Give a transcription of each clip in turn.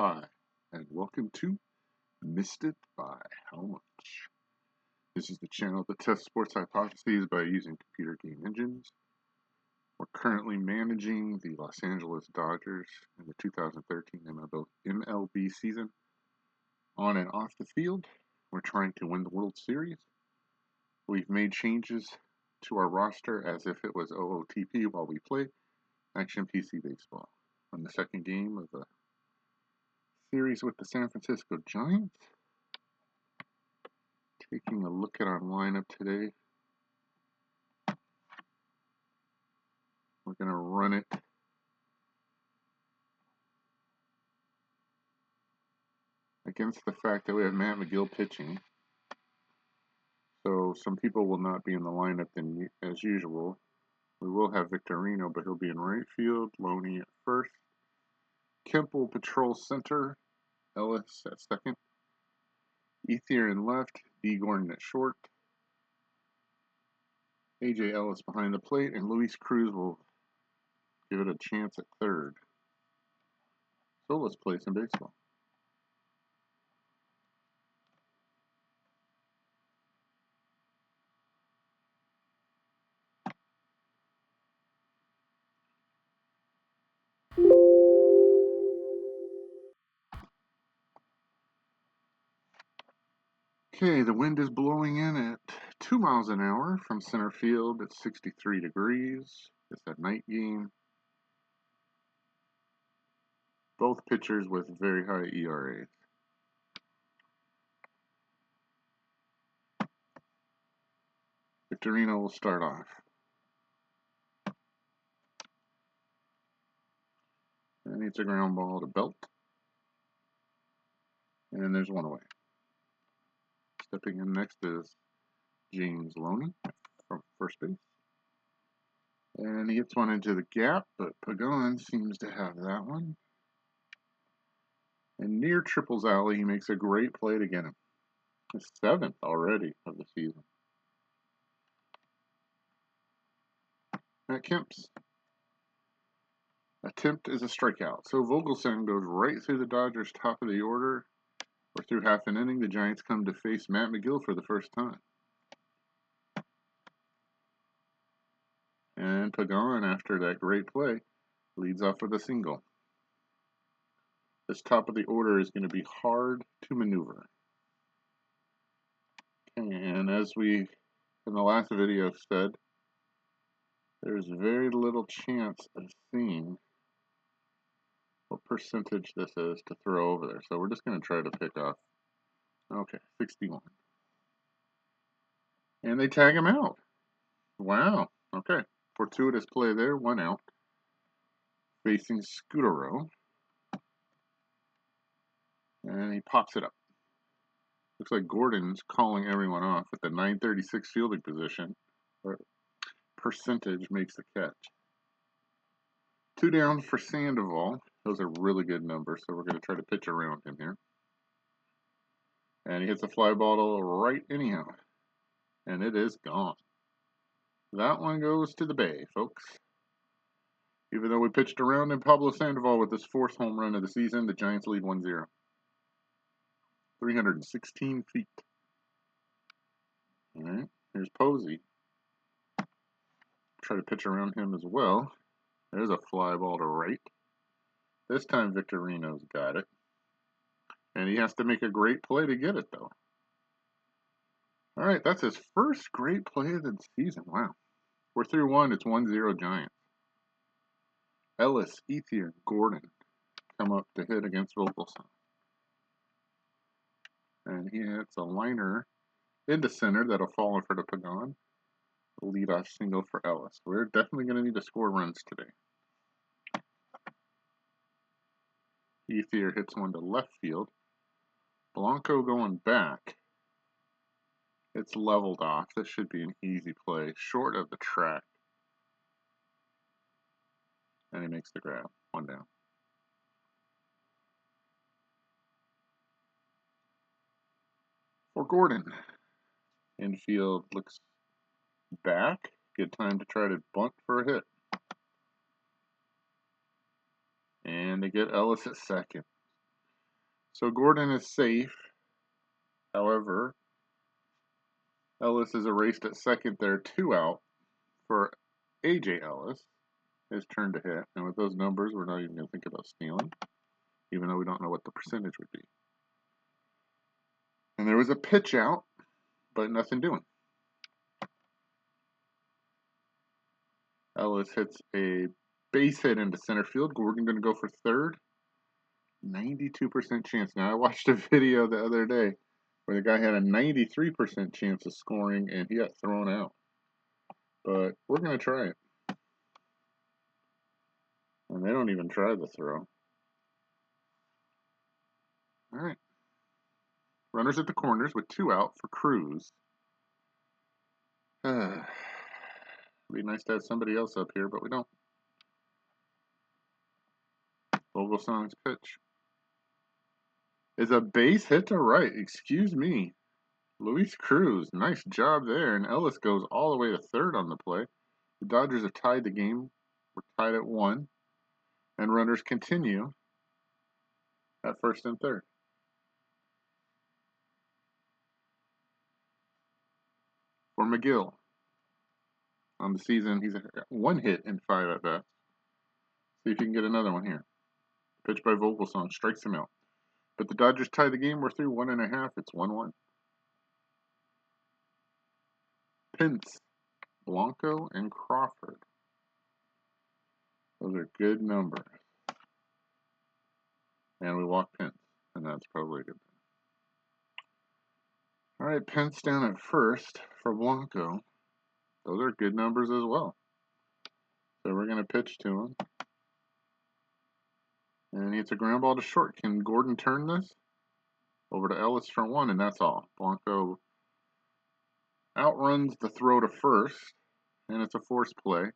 Hi, and welcome to Missed It by How Much. This is the channel that tests sports hypotheses by using computer game engines. We're currently managing the Los Angeles Dodgers in the 2013 MLB season. On and off the field, we're trying to win the World Series. We've made changes to our roster as if it was OOTP while we play Action PC Baseball. On the second game of the series with the San Francisco Giants, taking a look at our lineup today. We're going to run it against the fact that we have Matt McGill pitching. So some people will not be in the lineup as usual. We will have Victorino, but he'll be in right field, Loney at first. Kemp will patrol center, Ellis at second. Ethier in left, D. Gordon at short. A.J. Ellis behind the plate, and Luis Cruz will give it a chance at third. So let's play some baseball. Okay, the wind is blowing in at 2 miles an hour from center field at 63 degrees. It's a night game. Both pitchers with very high ERAs. Victorino will start off. And it's a ground ball to Belt. And there's one away. Stepping in next is James Loney from first base. And he hits one into the gap, but Pagan seems to have that one. And near Triple's alley, he makes a great play to get him. His 7th already of the season. Matt Kemp's attempt is a strikeout. So Vogelson goes right through the Dodgers' top of the order. Or through half an inning, the Giants come to face Matt McGill for the first time. And Pagan, after that great play, leads off with a single. This top of the order is going to be hard to maneuver. And as we, in the last video, said, there's very little chance of seeing what percentage this is to throw over there. So we're just going to try to pick off, okay, 61. And they tag him out. Wow, okay. Fortuitous play there, 1 out. Facing Scutaro. And he pops it up. Looks like Gordon's calling everyone off at the 936 fielding position. Or percentage makes the catch. 2 down for Sandoval. Those are really good numbers, so we're going to try to pitch around him here. And he hits a fly ball right anyhow. And it is gone. That one goes to the bay, folks. Even though we pitched around him, Pablo Sandoval with his 4th home run of the season, the Giants lead 1-0. 316 feet. All right, here's Posey. Try to pitch around him as well. There's a fly ball to right. This time Victorino's got it. And he has to make a great play to get it, though. All right, that's his first great play of the season. Wow. We're through 1. It's 1-0 Giants. Ellis, Ethier, Gordon come up to hit against Vogelson. And he hits a liner into center that'll fall in front of Pagan. Leadoff single for Ellis. We're definitely going to need to score runs today. Ethier hits one to left field. Blanco going back. It's leveled off. This should be an easy play, short of the track. And he makes the grab. 1 down. For Gordon. Infield looks back. Good time to try to bunt for a hit. And they get Ellis at second. So Gordon is safe. However, Ellis is erased at second there, 2 out for AJ Ellis. His turn to hit. And with those numbers, we're not even going to think about stealing, even though we don't know what the percentage would be. And there was a pitch out, but nothing doing. Ellis hits a base hit into center field. Gordon going to go for third. 92% chance. Now, I watched a video the other day where the guy had a 93% chance of scoring and he got thrown out. But we're going to try it. And they don't even try the throw. All right. Runners at the corners with 2 out for Cruz. It'd be nice to have somebody else up here, but we don't. Vogelsong's pitch is a base hit to right. Excuse me. Luis Cruz, nice job there. And Ellis goes all the way to third on the play. The Dodgers have tied the game. We're tied at 1. And runners continue at first and third. For McGill. On the season, he's got 1 hit in 5 at bats. See if you can get another one here. Pitch by Vogelsong strikes him out. But the Dodgers tie the game. We're through 1.5. It's 1-1. Pence, Blanco, and Crawford. Those are good numbers. And we walk Pence, and that's probably a good thing. All right, Pence down at first for Blanco. Those are good numbers as well. So we're going to pitch to him. And it's a ground ball to short. Can Gordon turn this? Over to Ellis for 1, and that's all. Blanco outruns the throw to first, and it's a forced play.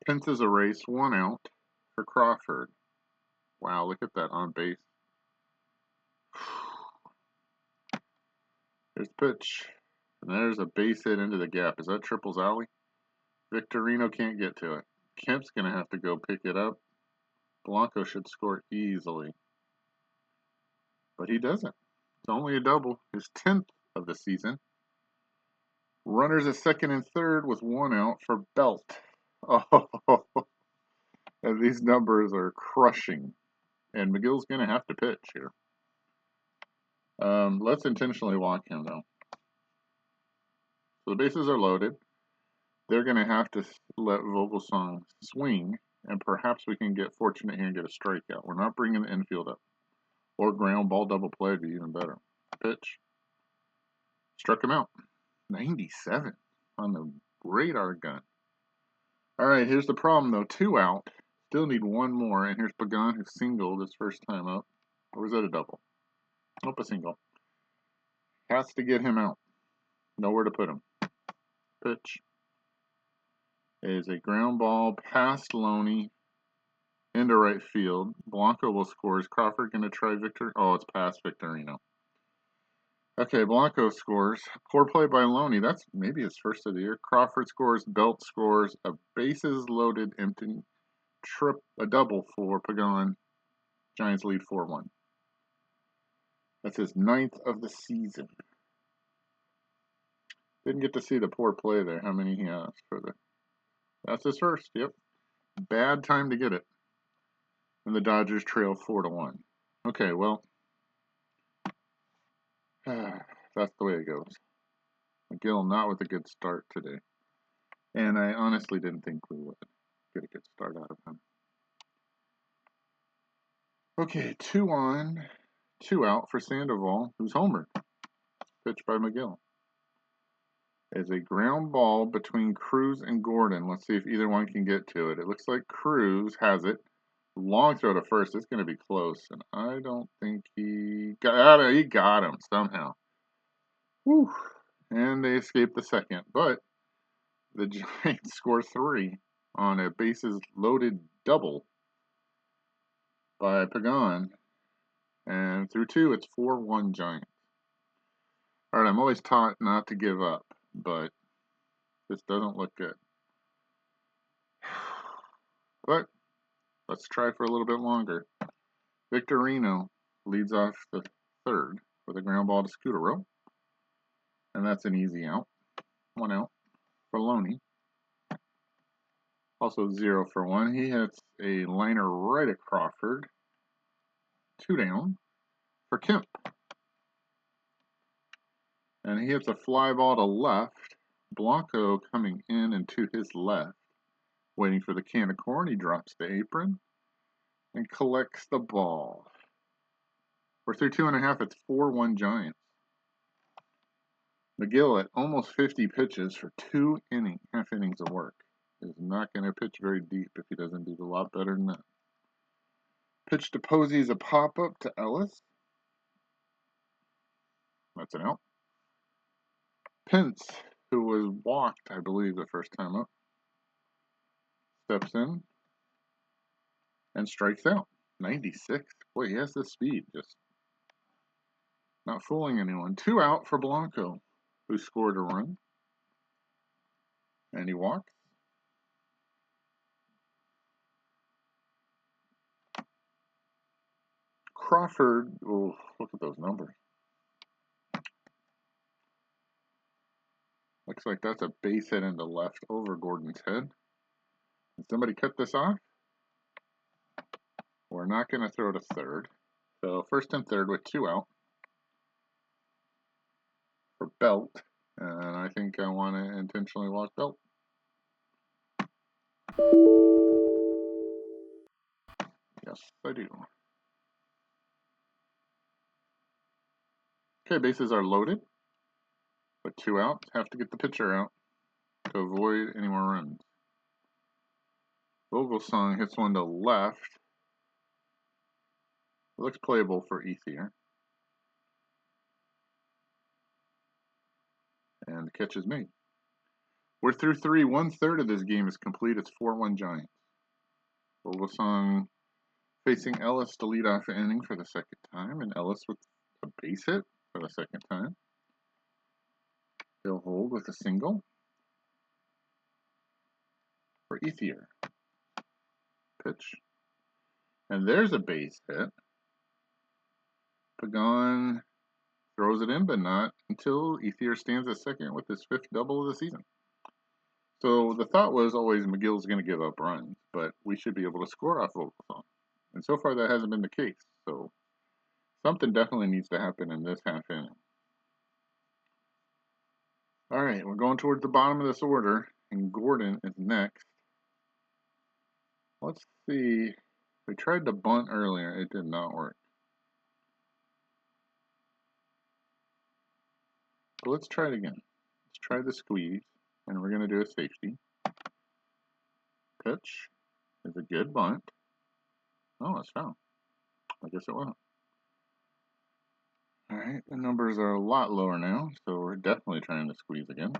Pence is erased, 1 out for Crawford. Wow, look at that on base. There's the pitch. And there's a base hit into the gap. Is that Triple's alley? Victorino can't get to it. Kemp's going to have to go pick it up. Blanco should score easily. But he doesn't. It's only a double. His 10th of the season. Runners at second and third with 1 out for Belt. Oh, and these numbers are crushing. And McGill's going to have to pitch here. Let's intentionally walk him, though. So the bases are loaded. They're going to have to let Vogelsong swing, and perhaps we can get fortunate here and get a strikeout. We're not bringing the infield up. Or ground ball double play would be even better. Pitch. Struck him out. 97 on the radar gun. All right, here's the problem, though. 2 out. Still need 1 more, and here's Pagan, who singled his first time up. Or was that a double? Nope, a single. Has to get him out. Nowhere to put him. Pitch is a ground ball past Loney into right field. Blanco will score. Is Crawford going to try Victor? Oh, it's past Victorino. Okay, Blanco scores. Poor play by Loney. That's maybe his first of the year. Crawford scores. Belt scores. A bases loaded empty. A double for Pagan. Giants lead 4-1. That's his 9th of the season. Didn't get to see the poor play there. How many he has for the... That's his first. Yep. Bad time to get it. And the Dodgers trail 4-1. Okay, well, that's the way it goes. McGill not with a good start today. And I honestly didn't think we would get a good start out of him. Okay, 2 on, 2 out for Sandoval, who's homered. Pitch by McGill. Is a ground ball between Cruz and Gordon. Let's see if either one can get to it. It looks like Cruz has it. Long throw to first. It's going to be close, and I don't think he got it. He got him somehow. Whew. And they escaped the second, but the Giants score 3 on a bases loaded double by Pagan, and through 2, it's 4-1 Giants. All right, I'm always taught not to give up, but this doesn't look good. But let's try for a little bit longer. Victorino leads off the third with a ground ball to Scutaro. And that's an easy out. 1 out for Loney. Also 0 for 1. He hits a liner right at Crawford. 2 down for Kemp. And he hits a fly ball to left. Blanco coming in and to his left. Waiting for the can of corn. He drops the apron and collects the ball. We're through 2.5. It's 4-1 Giants. McGill at almost 50 pitches for 2 half innings of work. Is not going to pitch very deep if he doesn't do a lot better than that. Pitch to Posey is a pop-up to Ellis. That's an out. Pence, who was walked, I believe, the first time up, steps in and strikes out. 96. Boy, he has the speed. Just not fooling anyone. 2 out for Blanco, who scored a run. And he walks. Crawford, oh, look at those numbers. Looks like that's a base hit into left over Gordon's head. Did somebody cut this off? We're not going to throw to third. So first and third with 2 out for Belt. And I think I want to intentionally walk Belt. Yes, I do. Okay, bases are loaded. With 2 out, have to get the pitcher out to avoid any more runs. Vogelsong hits one to left. It looks playable for Ethier. And the catch is made. We're through 3. 1/3 of this game is complete. It's 4-1 Giants. Vogelsong facing Ellis to lead off the inning for the second time. And Ellis with a base hit for the second time. He'll hold with a single for Ethier. Pitch. And there's a base hit. Pagan throws it in, but not until Ethier stands at second with his 5th double of the season. So the thought was always McGill's going to give up runs, but we should be able to score off Vogelsong. And so far that hasn't been the case. So something definitely needs to happen in this half inning. All right, we're going towards the bottom of this order, and Gordon is next. Let's see. We tried to bunt earlier. It did not work. So let's try it again. Let's try the squeeze, and we're going to do a safety. Pitch is a good bunt. Oh, it's foul. I guess it wasn't. All right, the numbers are a lot lower now, so we're definitely trying to squeeze again.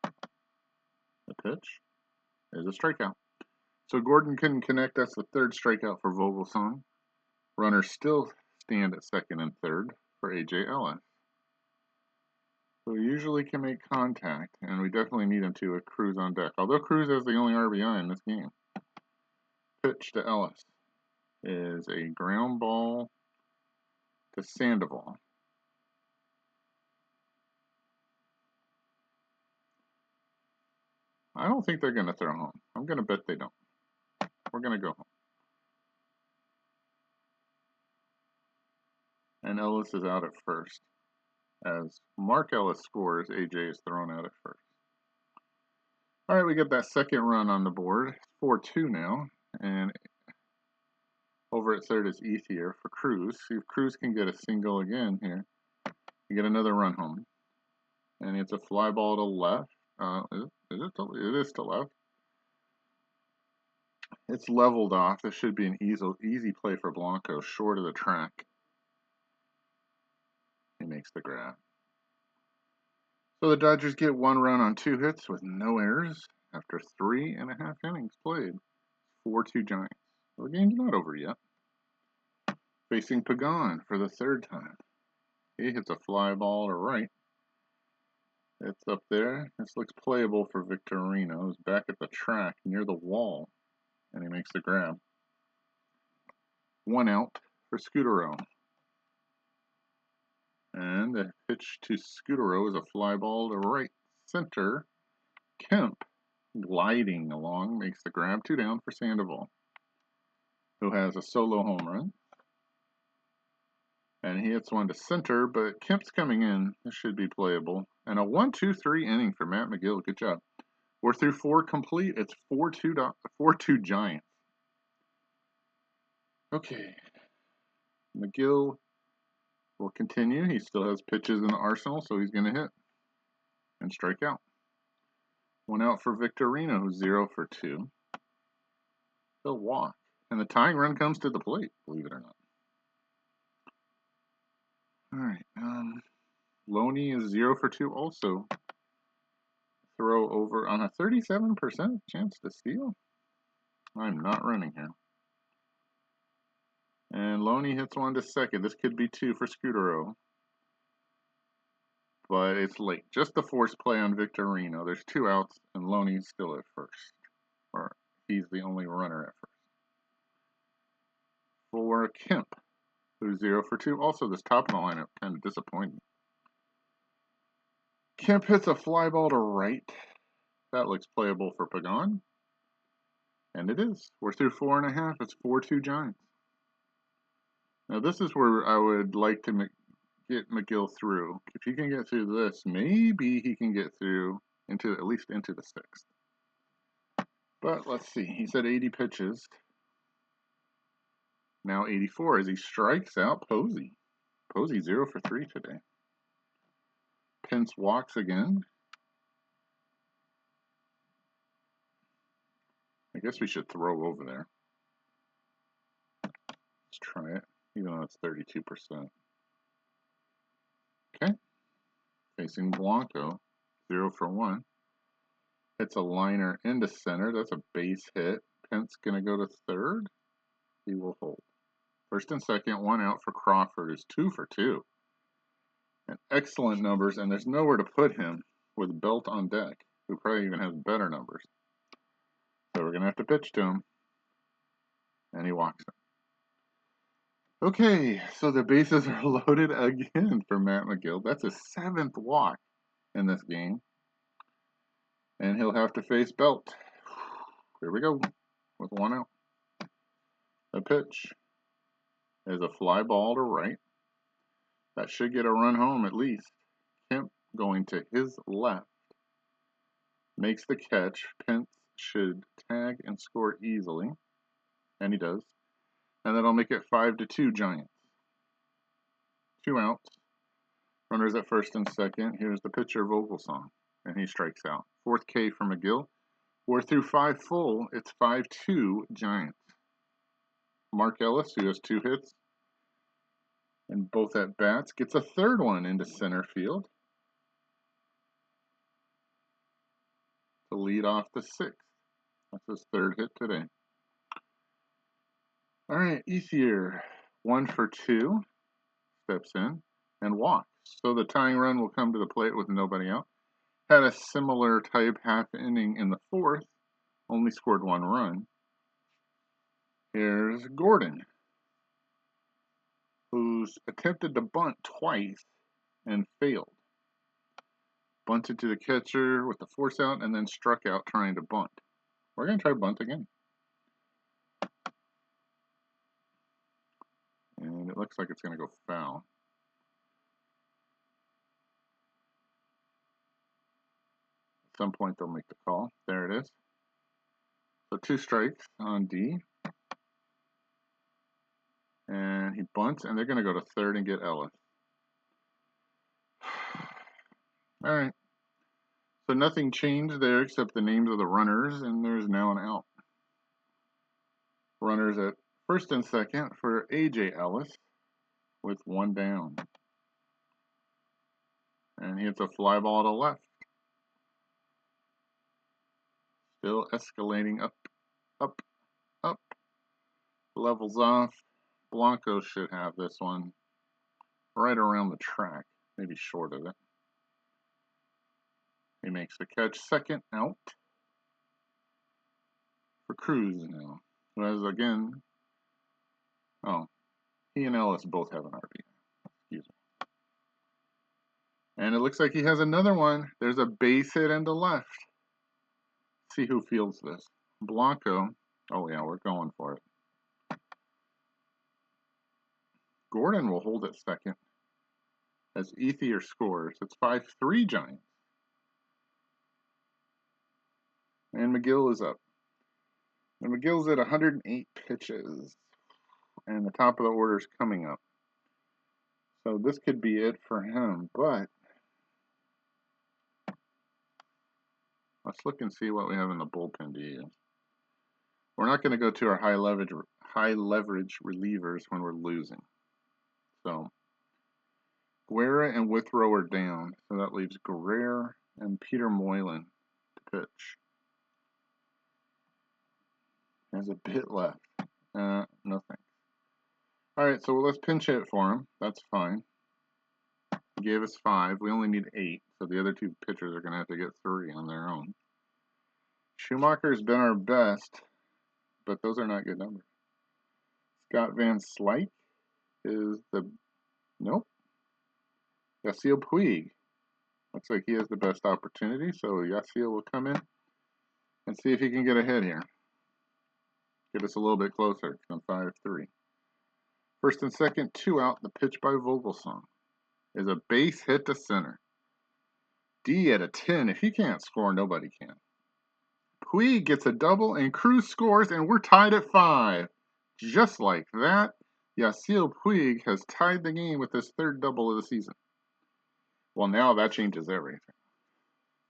The pitch is a strikeout. So Gordon couldn't connect. That's the 3rd strikeout for Vogelsong. Runners still stand at second and third for A.J. Ellis. So we usually can make contact, and we definitely need him to with Cruz on deck. Although Cruz has the only RBI in this game. Pitch to Ellis is a ground ball to Sandoval. I don't think they're going to throw home. I'm going to bet they don't. We're going to go home. And Ellis is out at first. As Mark Ellis scores, AJ is thrown out at first. All right, we get that second run on the board. 4-2 now. And over at third is Ethier for Cruz. See if Cruz can get a single again here. You get another run home. And it's a fly ball to left. It is to left. It's leveled off. This should be an easy play for Blanco, short of the track. He makes the grab. So the Dodgers get 1 run on 2 hits with no errors after 3.5 innings played. 4-2 Giants. Well, the game's not over yet. Facing Pagan for the 3rd time. He hits a fly ball to right. It's up there. This looks playable for Victorino. He's back at the track near the wall. And he makes the grab. 1 out for Scutaro. And the pitch to Scutaro is a fly ball to right center. Kemp, gliding along, makes the grab. 2 down for Sandoval, who has a solo home run. And he hits one to center, but Kemp's coming in. This should be playable. And a 1-2-3 inning for Matt Magill. Good job. We're through 4 complete. It's 4-2 Giants. Okay. Magill will continue. He still has pitches in the arsenal, so he's going to hit and strike out. 1 out for Victorino, who's 0 for 2. He'll walk. And the tying run comes to the plate, believe it or not. All right. Loney is 0 for 2 also. Throw over on a 37% chance to steal. I'm not running here. And Loney hits one to second. This could be 2 for Scutaro. But it's late. Just the force play on Victorino. There's 2 outs, and Loney's still at first. Or he's the only runner at first. For Kemp, who's 0 for 2. Also, this top of the lineup kind of disappointing. Kemp hits a fly ball to right. That looks playable for Pagan. And it is. We're through 4.5. It's 4-2 Giants. Now, this is where I would like to get Magill through. If he can get through this, maybe he can get through into at least into the 6th. But let's see. He said 80 pitches. Now 84 as he strikes out Posey. Posey 0 for 3 today. Pence walks again. I guess we should throw over there. Let's try it, even though it's 32%. Okay. Facing Blanco, 0 for 1. Hits a liner into center. That's a base hit. Pence going to go to third. He will hold. First and second, 1 out for Crawford is 2 for 2. And excellent numbers, and there's nowhere to put him with Belt on deck, who probably even has better numbers. So we're going to have to pitch to him. And he walks him. Okay, so the bases are loaded again for Matt Magill. That's his 7th walk in this game. And he'll have to face Belt. Here we go, with 1 out. The pitch is a fly ball to right. That should get a run home at least. Kemp going to his left. Makes the catch. Pence should tag and score easily. And he does. And that'll make it 5-2 Giants. 2 outs. Runners at first and second. Here's the pitcher, Vogelsong. And he strikes out. 4th K for Magill. We're through 5 full. It's 5-2 Giants. Mark Ellis, who has 2 hits and both at bats, gets a 3rd one into center field to lead off the 6th. That's his 3rd hit today. All right, Ethier, 1 for 2, steps in and walks. So the tying run will come to the plate with nobody out. Had a similar type half inning in the 4th, only scored 1 run. Here's Gordon, who's attempted to bunt twice and failed. Bunted to the catcher with the force out and then struck out trying to bunt. We're going to try bunt again. And it looks like it's going to go foul. At some point they'll make the call. There it is. So 2 strikes on D. And he bunts, and they're going to go to third and get Ellis. All right. So nothing changed there except the names of the runners, and there's now an out. Runners at first and second for A.J. Ellis with 1 down. And he hits a fly ball to left. Still escalating up, up, up. Levels off. Blanco should have this one right around the track, maybe short of it. He makes the catch, 2nd out for Cruz now. Who has again, He and Ellis both have an RBI. Excuse me. And it looks like he has another one. There's a base hit into left. See who fields this. Blanco. Oh, yeah, we're going for it. Gordon will hold it second as Ethier scores. It's 5-3 Giants. And McGill is up. And McGill's at 108 pitches. And the top of the order is coming up. So this could be it for him. But let's look and see what we have in the bullpen to use. We're not going to go to our high leverage relievers when we're losing. So Guerra and Withrow are down. So that leaves Guerrero and Peter Moylan to pitch. There's a bit left. Nothing. All right, so let's pinch hit for him. That's fine. He gave us 5. We only need 8, so the other 2 pitchers are going to have to get 3 on their own. Schumacher's been our best, but those are not good numbers. Scott Van Slyke is the... Nope. Yasiel Puig. Looks like he has the best opportunity, so Yasiel will come in and see if he can get ahead here. Get us a little bit closer than 5-3. First and second, 2 out. The pitch by Vogelsong is a base hit to center. D at a 10. If he can't score, nobody can. Puig gets a double, and Cruz scores, and we're tied at 5. Just like that, Yasiel Puig has tied the game with his 3rd double of the season. Well, now that changes everything.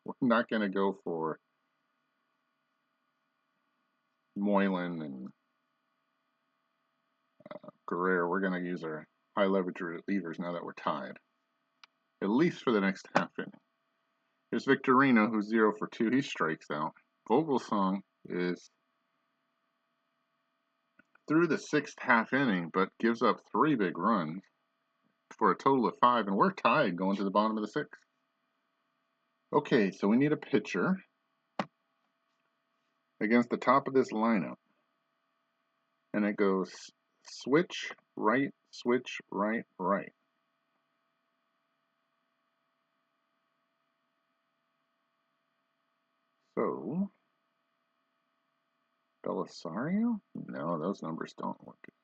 We're not going to go for Moylan and Guerrero. We're going to use our high leverage relievers now that we're tied, at least for the next half inning. Here's Victorino, who's 0 for 2. He strikes out. Vogelsong is through the 6th half inning, but gives up 3 big runs for a total of 5, and we're tied going to the bottom of the 6th. Okay, so we need a pitcher against the top of this lineup. And it goes switch, right, right. So, Belisario? No, those numbers don't look good.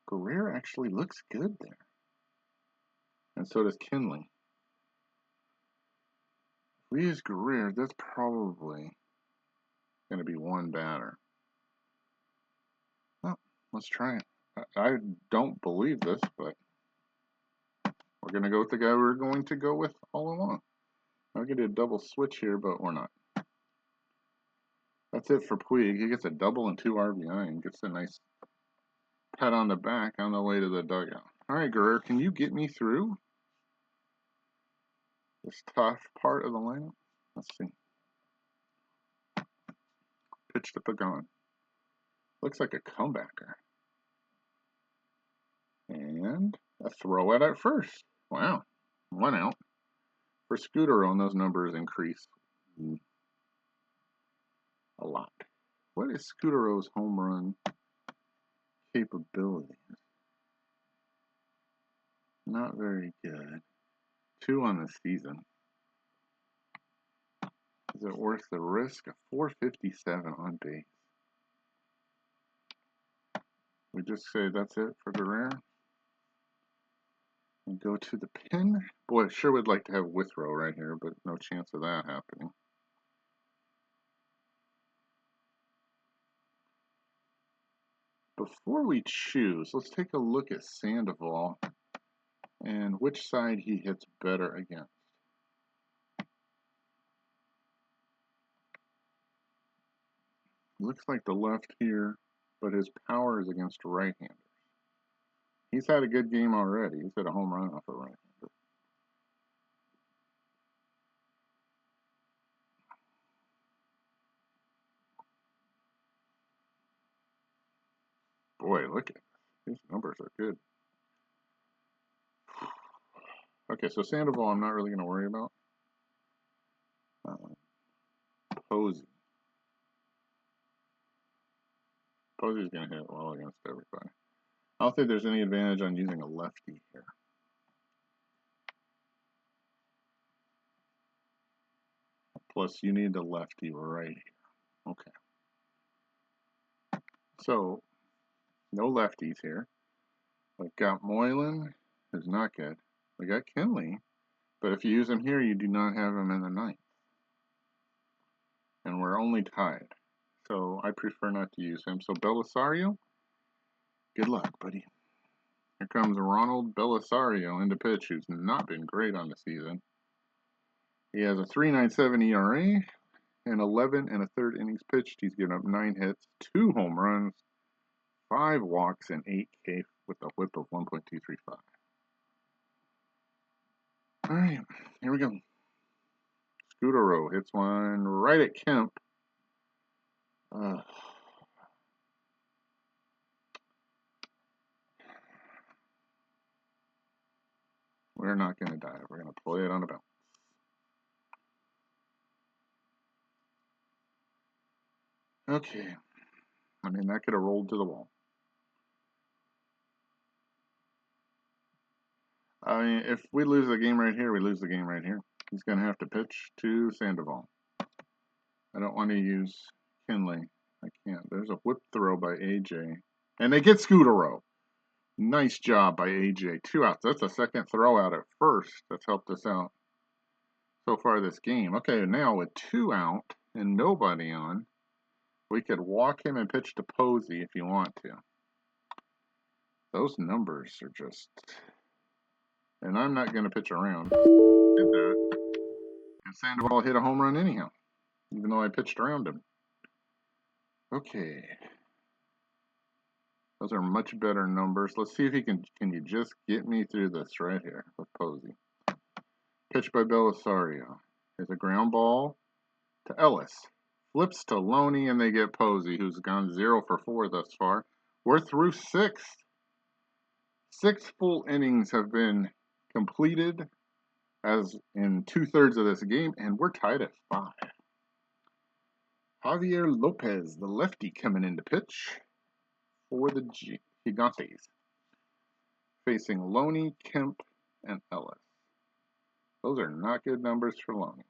Guerrero actually looks good there. And so does Kinley. If we use Guerrero, that's probably going to be one batter. Well, let's try it. I don't believe this, but we're going to go with the guy we're going to go with all along. I'm going to do a double switch here, but we're not. That's it for Puig. He gets a double and 2 RBI and gets a nice pat on the back on the way to the dugout. All right, Guerrero, can you get me through this tough part of the lineup? Let's see. Pitch to Pagan. Looks like a comebacker. And a throw at first. Wow. 1 out. For Scooter on those numbers increase a lot. What is Scootero's home run capability? Not very good. 2 on the season. Is it worth the risk? A 457 on base. We just say that's it for Guerrero. And go to the pin. Boy, I sure would like to have Withrow right here, but no chance of that happening. Before we choose, let's take a look at Sandoval and which side he hits better against. Looks like the left here, but his power is against right-handers. He's had a good game already. He's hit a home run off a right-hander. Boy, look at these numbers are good. Okay, so Sandoval I'm not really going to worry about. Posey. Posey's going to hit well against everybody. I don't think there's any advantage on using a lefty here. Plus, you need a lefty right here. Okay. So, no lefties here. We've got Moylan, who's not good. We got Kinley, but if you use him here, you do not have him in the ninth. And we're only tied. So I prefer not to use him. So Belisario, good luck, buddy. Here comes Ronald Belisario into pitch, who's not been great on the season. He has a 3.97 ERA and 11 and a third innings pitched. He's given up 9 hits, 2 home runs, 5 walks, and 8 K with a whip of 1.235. All right, here we go. Scudero hits one right at Kemp. We're not going to dive. We're going to play it on a bounce. Okay. I mean, that could have rolled to the wall. I mean, if we lose the game right here, we lose the game right here. He's going to have to pitch to Sandoval. I don't want to use Kinley. I can't. There's a whip throw by AJ. And they get Scudero. Nice job by AJ. 2 outs. That's a second throw out at first. That's helped us out so far this game. Okay, now with 2 out and nobody on, we could walk him and pitch to Posey if you want to. Those numbers are just... And I'm not going to pitch around. Did that. And Sandoval hit a home run anyhow, even though I pitched around him. Okay. Those are much better numbers. Let's see if he can you just get me through this right here with Posey. Pitch by Belisario. There's a ground ball to Ellis. Flips to Loney, and they get Posey, who's gone 0 for 4 thus far. We're through 6. 6 full innings have been completed as in 2/3 of this game, and we're tied at 5. Javier Lopez, the lefty, coming in to pitch for the Gigantes, facing Loney, Kemp, and Ellis. Those are not good numbers for Loney.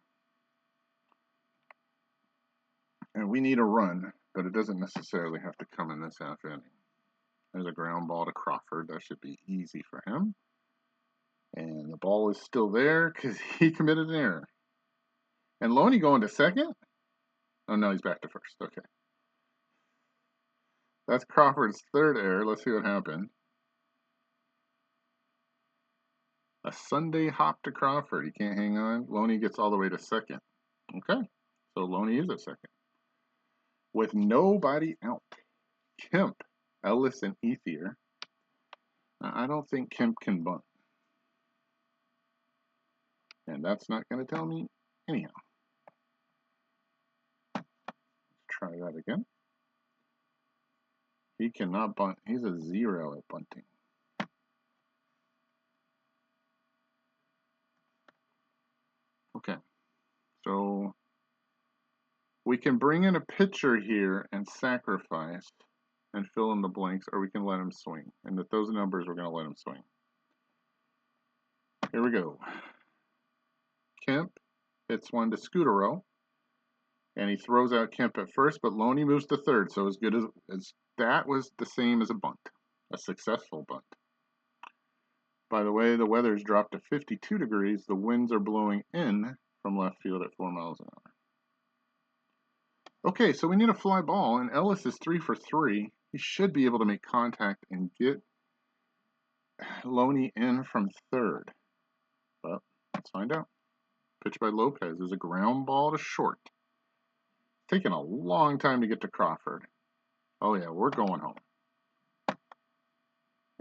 And we need a run, but it doesn't necessarily have to come in this half inning. There's a ground ball to Crawford. That should be easy for him. And the ball is still there because he committed an error. And Loney going to second? Oh, no, he's back to first. Okay. That's Crawford's 3rd error. Let's see what happened. A Sunday hop to Crawford. He can't hang on. Loney gets all the way to second. Okay. So Loney is at second. With nobody out. Kemp, Ellis, and Ethier. I don't think Kemp can bunt. And that's not going to tell me anyhow. Let's try that again. He cannot bunt. He's a 0 at bunting. Okay. So we can bring in a pitcher here and sacrifice and fill in the blanks, or we can let him swing. And with those numbers, we're going to let him swing. Here we go. Kemp hits one to Scudero, and he throws out Kemp at first, but Loney moves to third, so as good as that was the same as a bunt, a successful bunt. By the way, the weather's dropped to 52 degrees. The winds are blowing in from left field at 4 miles an hour. Okay, so we need a fly ball, and Ellis is 3 for 3. He should be able to make contact and get Loney in from third. But let's find out. Pitch by Lopez is a ground ball to short. Taking a long time to get to Crawford. Oh yeah, we're going home.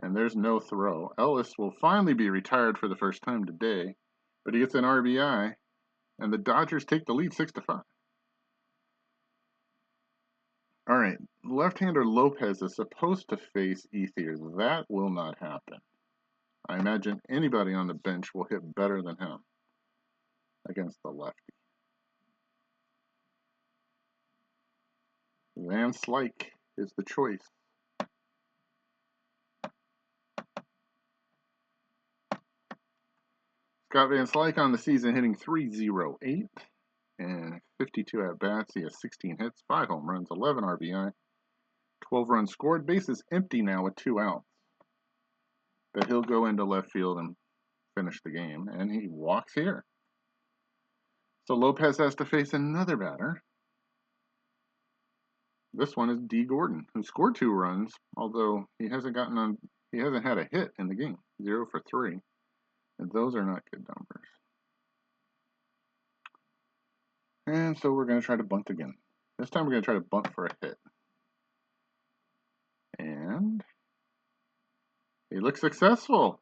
And there's no throw. Ellis will finally be retired for the first time today, but he gets an RBI, and the Dodgers take the lead 6-5. All right, left-hander Lopez is supposed to face Ethier. That will not happen. I imagine anybody on the bench will hit better than him against the lefty. Van Slyke is the choice. Scott Van Slyke on the season hitting .308 and 52 at-bats. He has 16 hits, 5 home runs, 11 RBI, 12 runs scored. Bases empty now with 2 outs. But he'll go into left field and finish the game, and he walks here. So Lopez has to face another batter. This one is D. Gordon, who scored 2 runs, although he hasn't had a hit in the game. 0 for 3. And those are not good numbers. And so we're going to try to bunt again. This time we're going to try to bunt for a hit. And he looks successful.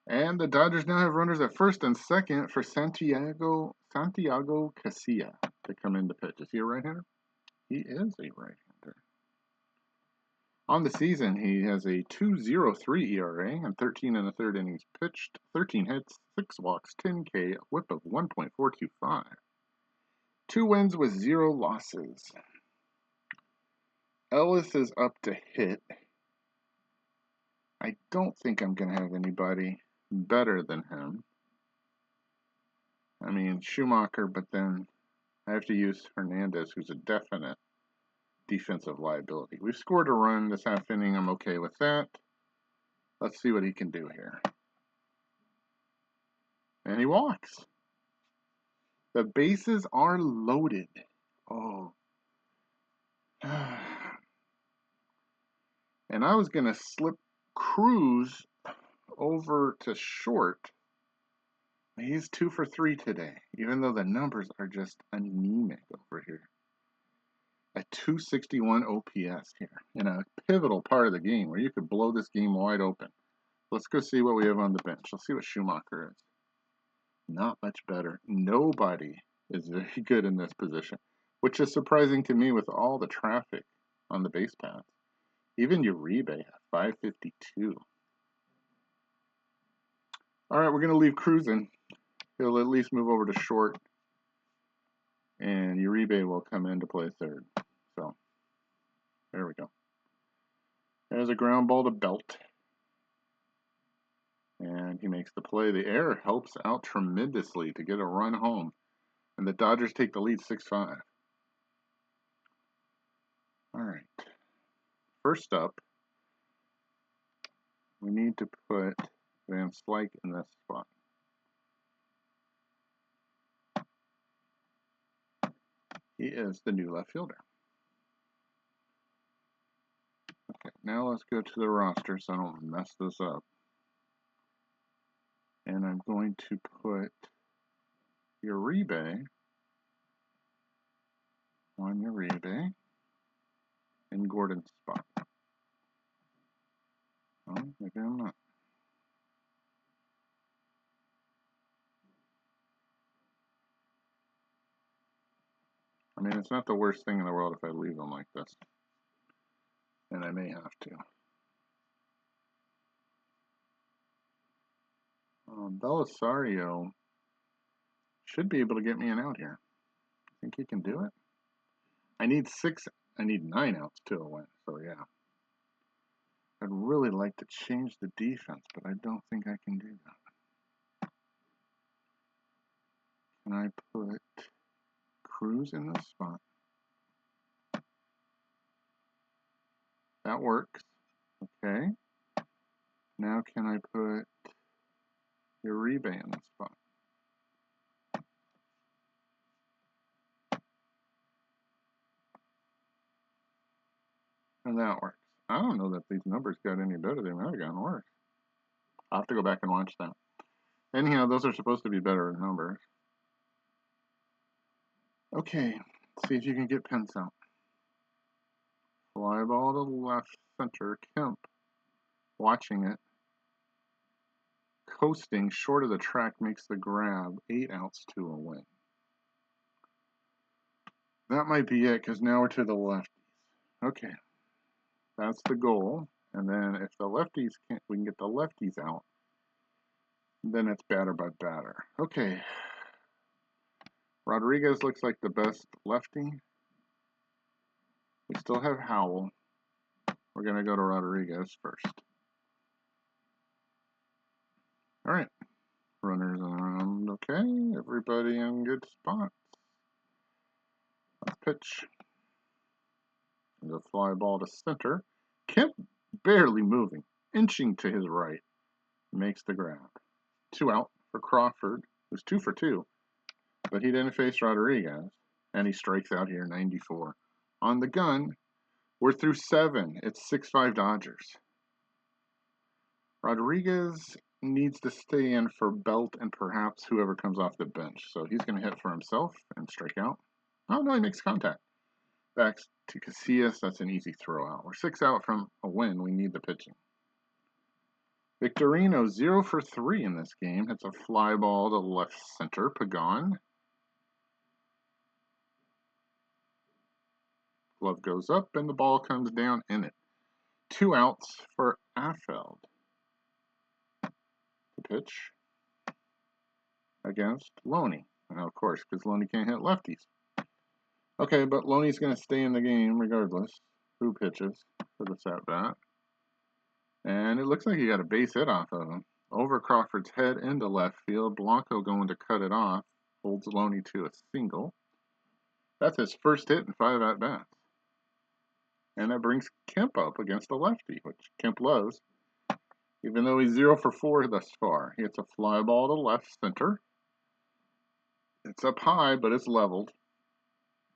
And the Dodgers now have runners at first and second for Santiago Casilla to come in to pitch. Is he a right-hander? He is a right-hander. On the season, he has a 2.03 ERA and 13 1/3 innings pitched, 13 hits, 6 walks, 10K, a whip of 1.425. 2 wins with 0 losses. Ellis is up to hit. I don't think I'm going to have anybody better than him. I mean, Schumacher, but then I have to use Hernandez, who's a definite defensive liability. We've scored a run this half inning. I'm okay with that. Let's see what he can do here. And he walks. The bases are loaded. Oh. And I was going to slip Cruz over to short. He's 2 for 3 today, even though the numbers are just anemic over here. A 261 OPS here in a pivotal part of the game where you could blow this game wide open. Let's go see what we have on the bench. Let's see what Schumacher is. Not much better. Nobody is very good in this position, which is surprising to me with all the traffic on the base paths. Even Uribe at 552. All right, we're going to leave Cruz in. He'll at least move over to short, and Uribe will come in to play third. So, there we go. There's a ground ball to Belt. And he makes the play. The air helps out tremendously to get a run home. And the Dodgers take the lead 6-5. All right. First up, we need to put Van Slyke in this spot. He is the new left fielder. Okay, now let's go to the roster so I don't mess this up. And I'm going to put Uribe on Uribe in Gordon's spot. Oh, maybe I'm not. I mean, it's not the worst thing in the world if I leave them like this. And I may have to. Belisario should be able to get me an out here. Think he can do it? I need 9 outs to a win, so yeah. I'd really like to change the defense, but I don't think I can do that. Can I put Cruz in this spot? That works. Okay. Now can I put Uribe in this spot? And that works. I don't know that these numbers got any better. They might have gotten worse. I'll have to go back and watch that. Anyhow, those are supposed to be better numbers. Okay, see if you can get Pence out. Fly ball to left center. Kemp watching it. Coasting short of the track makes the grab. 8 outs to a win. That might be it because now we're to the lefties. Okay, that's the goal. And then if the lefties can't, we can get the lefties out. Then it's batter by batter. Okay. Rodriguez looks like the best lefty. We still have Howell. We're going to go to Rodriguez first. All right. runners around. Okay, everybody in good spots. Let's pitch. The fly ball to center. Kemp barely moving, inching to his right. Makes the grab. 2 out for Crawford, who's 2 for 2. But he didn't face Rodriguez. And he strikes out here, 94. On the gun, we're through 7. It's 6-5 Dodgers. Rodriguez needs to stay in for Belt and perhaps whoever comes off the bench. So he's going to hit for himself and strike out. Oh, no, he makes contact. Back to Casillas. That's an easy throw out. We're 6 out from a win. We need the pitching. Victorino, 0 for 3 in this game. Hits a fly ball to left center. Pagan. Glove goes up and the ball comes down in it. 2 outs for Affeld. The pitch against Loney. Now, of course, because Loney can't hit lefties. Okay, but Loney's going to stay in the game regardless who pitches for this at-bat. And it looks like he got a base hit off of him. Over Crawford's head into left field. Blanco going to cut it off. Holds Loney to a single. That's his first hit in 5 at-bats. And that brings Kemp up against a lefty, which Kemp loves. Even though he's 0 for 4 thus far. He hits a fly ball to left center. It's up high, but it's leveled.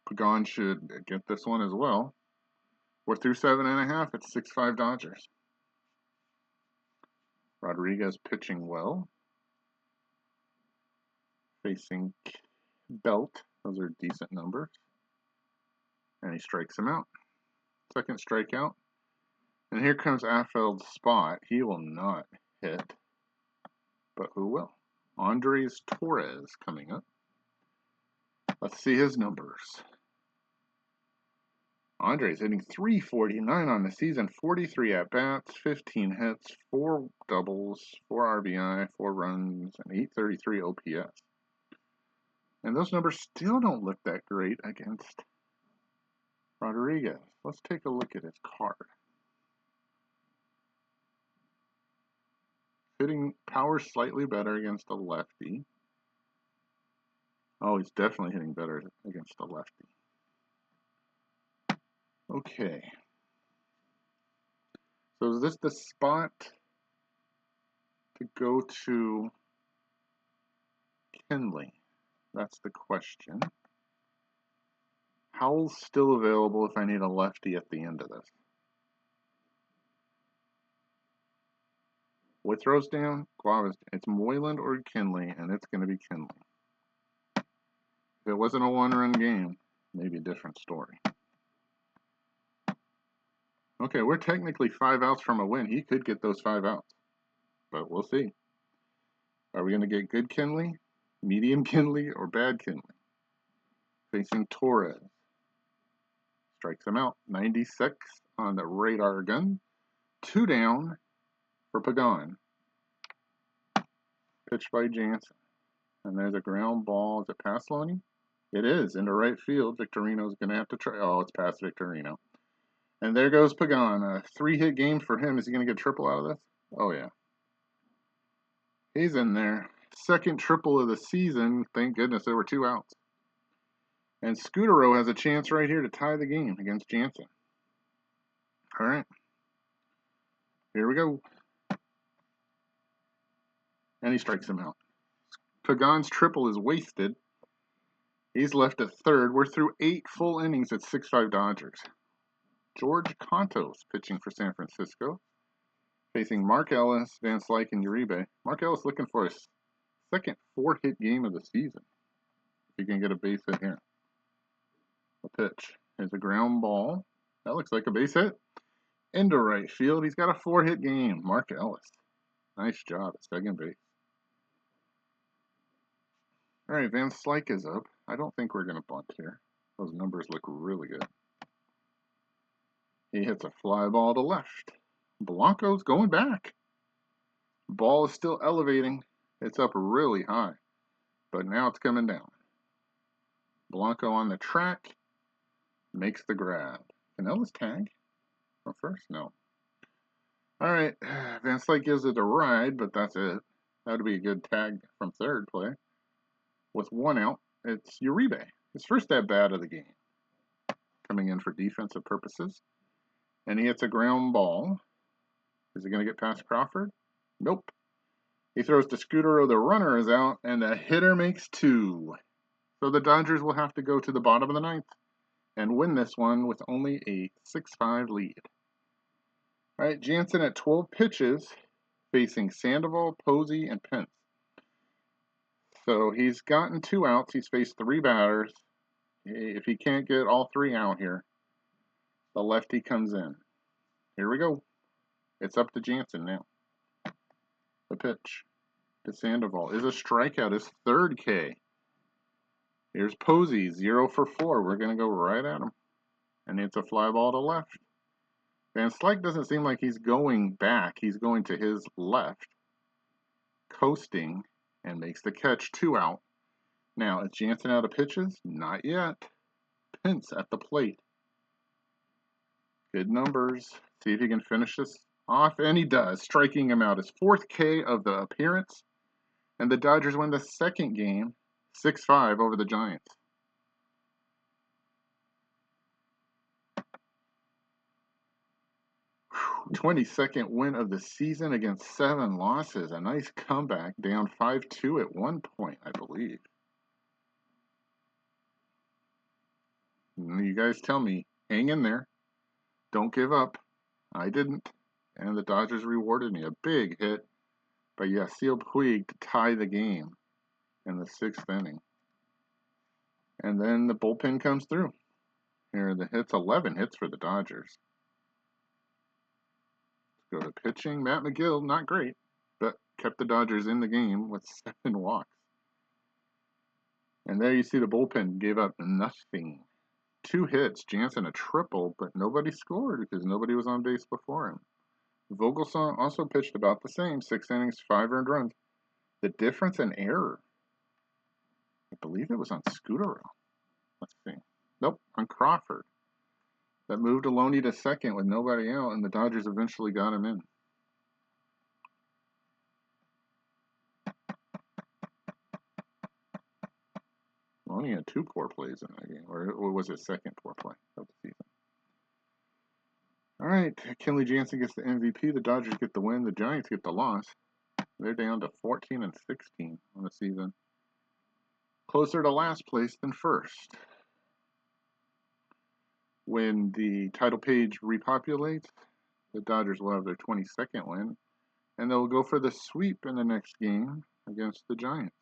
Pagan should get this one as well. We're through 7.5. It's 6-5 Dodgers. Rodriguez pitching well. Facing Belt. Those are decent numbers. And he strikes him out. Second strikeout. And here comes Affeld's spot. He will not hit. But who will? Andres Torres coming up. Let's see his numbers. Andres hitting .349 on the season, 43 at-bats, 15 hits, 4 doubles, 4 RBI, 4 runs, and 833 OPS. And those numbers still don't look that great against Rodriguez. Let's take a look at his card. Hitting power slightly better against a lefty. Oh, he's definitely hitting better against a lefty. Okay. So is this the spot to go to Kenley? That's the question. Howell's still available if I need a lefty at the end of this. What throws down? Guava's. It's Moyland or Kenley, and it's going to be Kenley. If it wasn't a one-run game, maybe a different story. Okay, we're technically 5 outs from a win. He could get those 5 outs, but we'll see. Are we going to get good Kenley, medium Kenley, or bad Kenley? Facing Torres. Strikes him out. 96 on the radar gun. 2 down for Pagan. Pitched by Jansen. And there's a ground ball. Is it past Loney? It is. Into right field. Victorino's going to have to try. Oh, it's past Victorino. And there goes Pagan. A 3-hit game for him. Is he going to get triple out of this? Oh, yeah. He's in there. Second triple of the season. Thank goodness there were 2 outs. And Scutero has a chance right here to tie the game against Jansen. All right. Here we go. And he strikes him out. Pagan's triple is wasted. He's left at third. We're through 8 full innings at 6-5 Dodgers. George Contos pitching for San Francisco. Facing Mark Ellis, Van Slyke, and Uribe. Mark Ellis looking for his second 4-hit game of the season. If he can get a base hit here. A pitch. Here's a ground ball. That looks like a base hit. Into right field. He's got a 4-hit game. Mark Ellis. Nice job at second base. All right, Van Slyke is up. I don't think we're going to bunt here. Those numbers look really good. He hits a fly ball to left. Blanco's going back. Ball is still elevating. It's up really high, but now it's coming down. Blanco on the track. Makes the grab. Can Ellis tag? Or first? No. All right. Van Slyke gives it a ride, but that's it. That would be a good tag from third play. With 1 out, it's Uribe, his first at bat of the game, coming in for defensive purposes. And he hits a ground ball. Is he going to get past Crawford? Nope. He throws to Scutero, the runner is out, and the hitter makes 2. So the Dodgers will have to go to the bottom of the ninth and win this one with only a 6-5 lead. All right, Jansen at 12 pitches, facing Sandoval, Posey, and Pence. So he's gotten 2 outs. He's faced 3 batters. If he can't get all 3 out here, the lefty comes in. Here we go. It's up to Jansen now. The pitch to Sandoval is a strikeout, his 3rd K. Here's Posey, 0 for 4. We're going to go right at him. And it's a fly ball to left. Van Slyke doesn't seem like he's going back. He's going to his left, coasting, and makes the catch. 2 out. Now, is Jansen out of pitches? Not yet. Pence at the plate. Good numbers. See if he can finish this off, and he does, striking him out. His 4th K of the appearance, and the Dodgers win the 2nd game, 6-5 over the Giants. Whew, 22nd win of the season against 7 losses. A nice comeback, down 5-2 at one point, I believe. You guys tell me, hang in there. Don't give up. I didn't. And the Dodgers rewarded me. A big hit by Yasiel Puig to tie the game in the 6th inning. And then the bullpen comes through. Here are the hits, 11 hits for the Dodgers. Let's go to pitching. Matt McGill, not great, but kept the Dodgers in the game with 7 walks. And there you see the bullpen gave up nothing. 2 hits, Jansen a triple, but nobody scored because nobody was on base before him. Vogelsong also pitched about the same, 6 innings, 5 earned runs. The difference in error, I believe it was on Scutero. Let's see. Nope, on Crawford. That moved Aloney to second with nobody out, and the Dodgers eventually got him in. Aloney had 2 poor plays in that game, or was his 2nd poor play of the season. All right, Kenley Jansen gets the MVP. The Dodgers get the win. The Giants get the loss. They're down to 14-16 on the season. Closer to last place than first. When the title page repopulates, the Dodgers will have their 22nd win, and they'll go for the sweep in the next game against the Giants.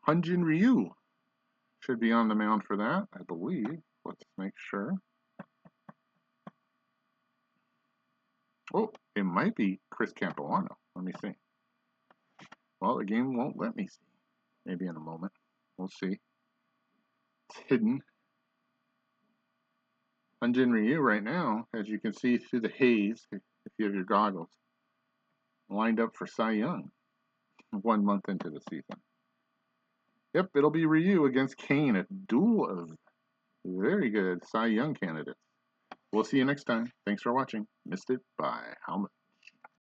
Hyun-Jin Ryu should be on the mound for that, I believe. Let's make sure. Oh, it might be Chris Capuano. Let me see. Well, the game won't let me see. Maybe in a moment. We'll see. It's hidden. Hyun-Jin Ryu right now, as you can see through the haze, if you have your goggles, lined up for Cy Young 1 month into the season. Yep, it'll be Ryu against Kane, a duel of very good Cy Young candidates. We'll see you next time. Thanks for watching. Missed it by how much?